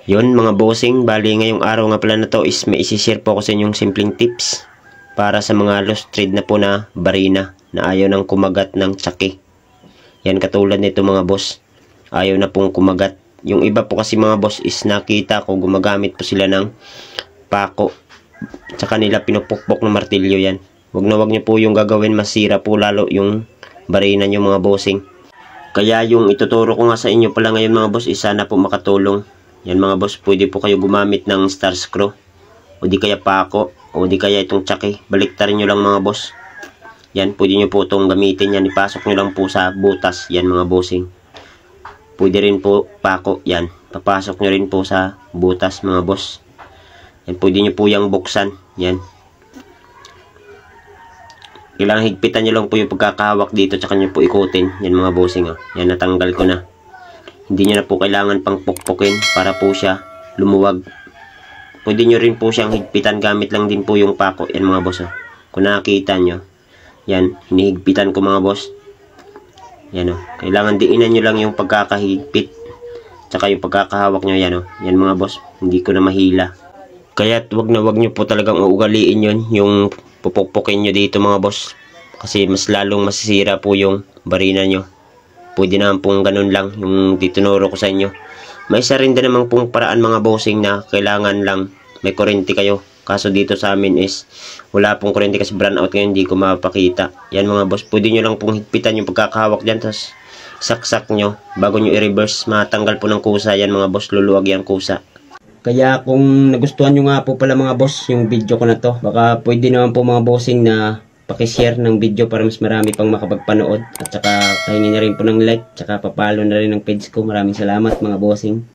Yun mga bossing, bali ngayong araw nga pala na to is may isi-share po ko sa inyong simpleng tips para sa mga lost thread na po na barina na ayaw nang kumagat ng tsaki. Yan katulad nito mga boss, ayaw na pong kumagat. Yung iba po kasi mga boss is nakita ko gumagamit po sila ng pako, tsaka nila pinupukpok ng martilyo yan. Wag nyo po yung gagawin, masira po lalo yung barina nyo mga bossing. Kaya yung ituturo ko nga sa inyo pala ngayon mga boss is sana po makatulong. Yan mga boss, pwede po kayo gumamit ng star screw o di kaya pako o di kaya itong tsaki. Baliktarin nyo lang mga boss. Yan, pwede nyo po itong gamitin. Yan, ipasok nyo lang po sa butas. Yan mga bossing. Pwede rin po pako. Yan, papasok nyo rin po sa butas mga boss. Yan, pwede nyo po yung buksan. Yan. Kailangan higpitan nyo lang po yung pagkakahawak dito, tsaka nyo po ikutin. Yan mga bossing. Oh. Yan, natanggal ko na. Hindi nyo na po kailangan pang pukpukin para po siya lumuwag. Pwede nyo rin po siyang higpitan gamit lang din po yung pako. Yan mga boss. Oh. Kung nakakita nyo. Yan, hinihigpitan ko mga boss. Yan o. Kailangan diinan nyo lang yung pagkakahigpit. Tsaka yung pagkakahawak nyo. Yan o. Yan mga boss. Hindi ko na mahila. Kaya wag nyo po talagang uugaliin yun. Yung pupukpukin nyo dito mga boss. Kasi mas lalong masisira po yung barina nyo. Pwede naman pong ganun lang yung titunuro ko sa inyo. May isa rin din namang pong paraan mga bossing na kailangan lang may kurente kayo. Kaso dito sa amin is wala pong kurente kasi brownout ngayon, hindi ko mapakita. Yan mga boss, pwede nyo lang pong higpitan yung pagkakahawak dyan. Tapos saksak nyo bago nyo i-reverse. Matanggal po ng kusa yan mga boss, luluwag yan kusa. Kaya kung nagustuhan nyo nga po pala mga boss yung video ko na to, baka pwede naman po mga bossing na pakishare ng video para mas marami pang makapagpanood. At saka kainin na rin po ng like, tsaka papalo na rin ng page ko. Maraming salamat mga bossing.